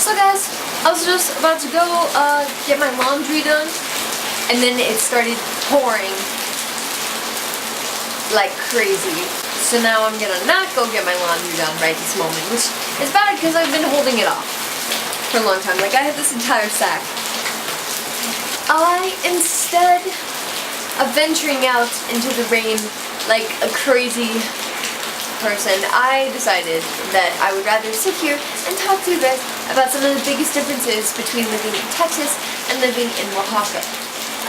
So guys, I was just about to go get my laundry done, and then it started pouring like crazy. So now I'm gonna not go get my laundry done right this moment, which is bad because I've been holding it off for a long time. Like, I have this entire sack. Instead of venturing out into the rain like a crazy person, I decided that I would rather sit here and talk to you guys about some of the biggest differences between living in Texas and living in Oaxaca.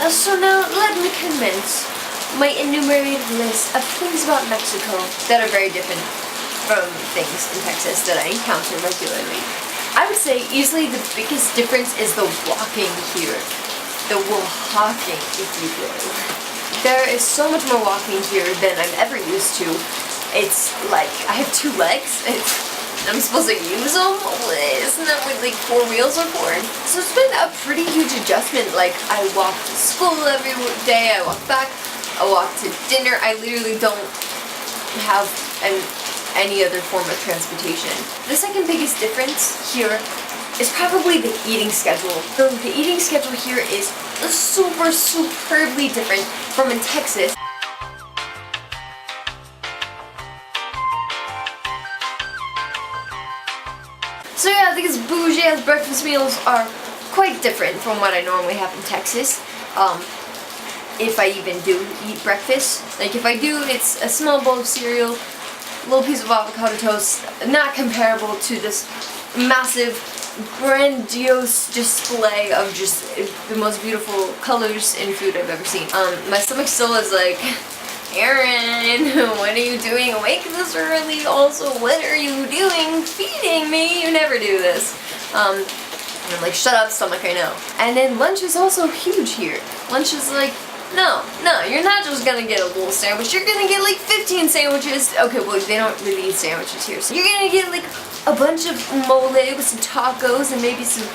So now let me commence my enumerated list of things about Mexico that are very different from things in Texas that I encounter regularly. I would say easily the biggest difference is the walking here. The Oaxacan, if you will. There is so much more walking here than I'm ever used to. It's like, I have 2 legs. I'm supposed to use them? Isn't that what like 4 wheels are for? So it's been a pretty huge adjustment. Like, I walk to school every day, I walk back, I walk to dinner. I literally don't have any other form of transportation. The second biggest difference here is probably the eating schedule. The eating schedule here is superbly different from in Texas. So yeah, these bougie ass breakfast meals are quite different from what I normally have in Texas. If I even do eat breakfast. Like, if I do, it's a small bowl of cereal, a little piece of avocado toast, not comparable to this massive, grandiose display of just the most beautiful colors in food I've ever seen. My stomach still is like, Erin, what are you doing awake this early? Also, what are you doing feeding me? You never do this. And I'm like, shut up, stomach, I know. And then lunch is also huge here. Lunch is like, no, you're not just gonna get a little sandwich, you're gonna get like 15 sandwiches. Okay, well, they don't really eat sandwiches here. So you're gonna get like a bunch of mole with some tacos and maybe some,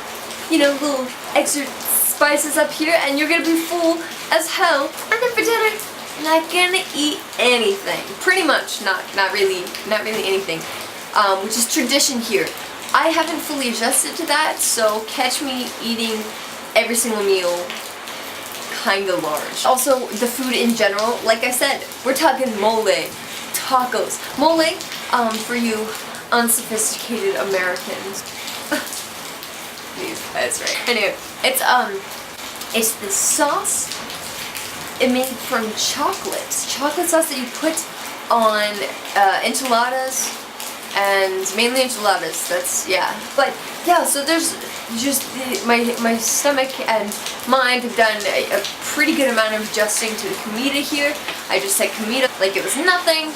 you know, little extra spices up here, and you're gonna be full as hell. And then for dinner, not gonna eat anything. Pretty much, not really anything. Which is tradition here. I haven't fully adjusted to that, so catch me eating every single meal kinda large. Also, the food in general, like I said, we're talking mole, tacos. Mole, for you unsophisticated Americans. Please, that's right. Anyway, it's the sauce. It made from chocolate sauce that you put on enchiladas, and mainly enchiladas. That's, yeah. But yeah, so there's just my stomach and mind have done a pretty good amount of adjusting to the comida here. I just said comida like it was nothing.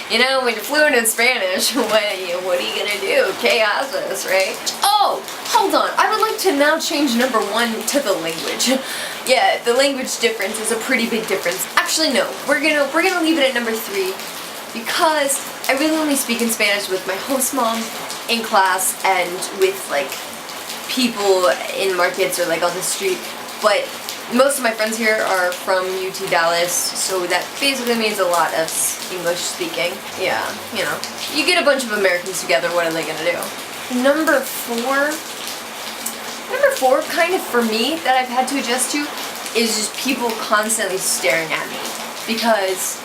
You know, when you're fluent in Spanish, what are you gonna do? Chaos, right? Oh, hold on. I would like to now change number 1 to the language. Yeah, the language difference is a pretty big difference. Actually, no. We're gonna leave it at number 3 because I really only speak in Spanish with my host mom in class and with like people in markets or like on the street. But most of my friends here are from UT Dallas, so that basically means a lot of English speaking. Yeah, you know. You get a bunch of Americans together, what are they gonna do? Number 4, kind of for me, that I've had to adjust to, is just people constantly staring at me. Because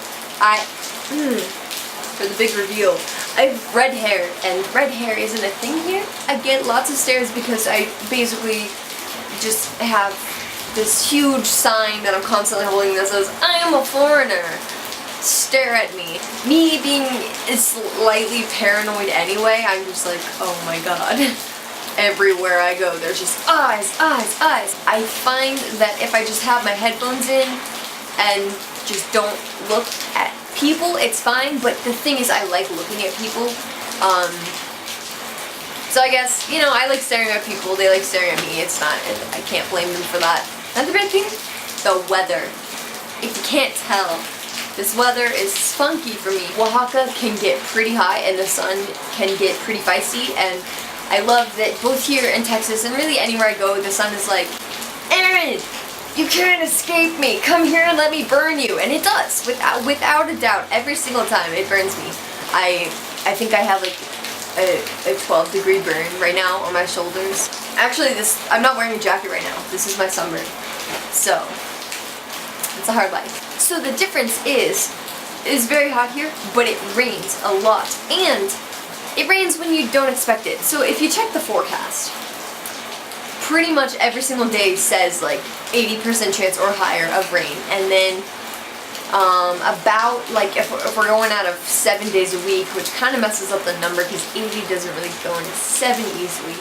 for the big reveal, I have red hair, and red hair isn't a thing here. I get lots of stares because I basically just have this huge sign that I'm constantly holding that says, I am a foreigner. Stare at me. Me being slightly paranoid anyway, I'm just like, oh my god. Everywhere I go, there's just eyes. I find that if I just have my headphones in and just don't look at people, it's fine, but the thing is I like looking at people. So I guess, you know, I like staring at people, they like staring at me. It's not, I can't blame them for that. Another big thing, the weather. If you can't tell, this weather is funky for me. Oaxaca can get pretty hot and the sun can get pretty feisty, and I love that both here in Texas and really anywhere I go, the sun is like, Erin, you can't escape me. Come here and let me burn you. And it does, without a doubt, every single time it burns me. I think I have like a 12-degree burn right now on my shoulders. Actually, I'm not wearing a jacket right now. This is my sunburn. So, it's a hard life. So the difference is, it is very hot here, but it rains a lot. And it rains when you don't expect it. So if you check the forecast, pretty much every single day says like 80% chance or higher of rain. And then about, like, if we're going out of 7 days a week, which kind of messes up the number because 80 doesn't really go into 7 easily.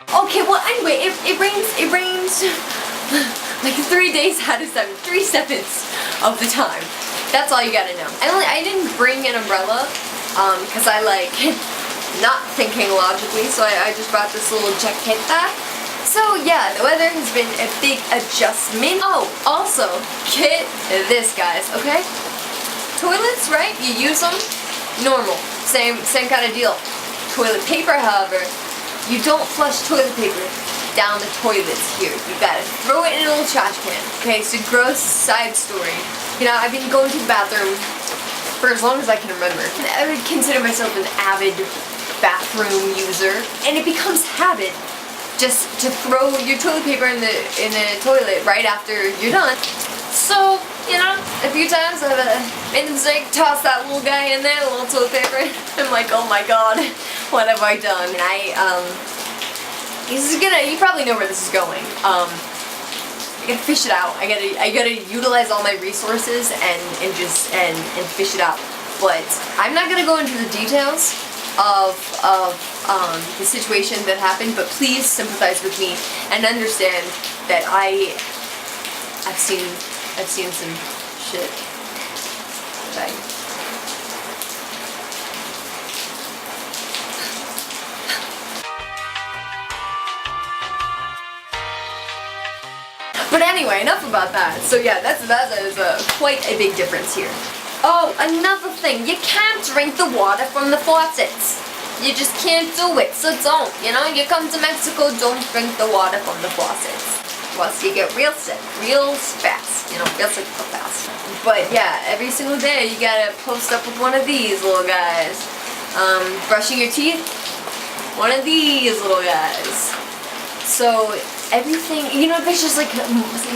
Okay, well, anyway, it rains like 3 days out of 7, 3 sevenths of the time. That's all you gotta know. I didn't bring an umbrella, because I like not thinking logically, so I just brought this little jaqueta. So yeah, the weather has been a big adjustment. Oh, also, get this, guys, okay? Toilets, right? You use them, normal, same kind of deal. Toilet paper, however, you don't flush toilet paper down the toilets here. You gotta throw it in a little trash can. Okay, so gross side story. You know, I've been going to the bathroom for as long as I can remember. I would consider myself an avid bathroom user, and it becomes habit just to throw your toilet paper in the toilet right after you're done. So, you know, a few times I've made the mistake, tossed that little guy in there, a little toilet paper. I'm like, oh my god, what have I done? And you probably know where this is going. I gotta fish it out. I gotta utilize all my resources and fish it out. But I'm not gonna go into the details of the situation that happened, but please sympathize with me and understand that I've seen some shit. But anyway, enough about that. So yeah, that is quite a big difference here. Oh, another thing, you can't drink the water from the faucets. You just can't do it, so don't. You know, you come to Mexico, don't drink the water from the faucets. Once you get real sick, real fast. You know, real sick real fast. But yeah, every single day you gotta post up with one of these little guys. Brushing your teeth, one of these little guys. So everything, you know, there's just like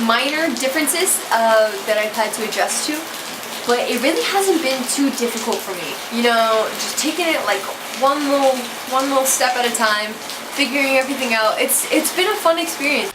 minor differences that I've had to adjust to, but it really hasn't been too difficult for me. You know, just taking it like one little step at a time, figuring everything out. It's been a fun experience.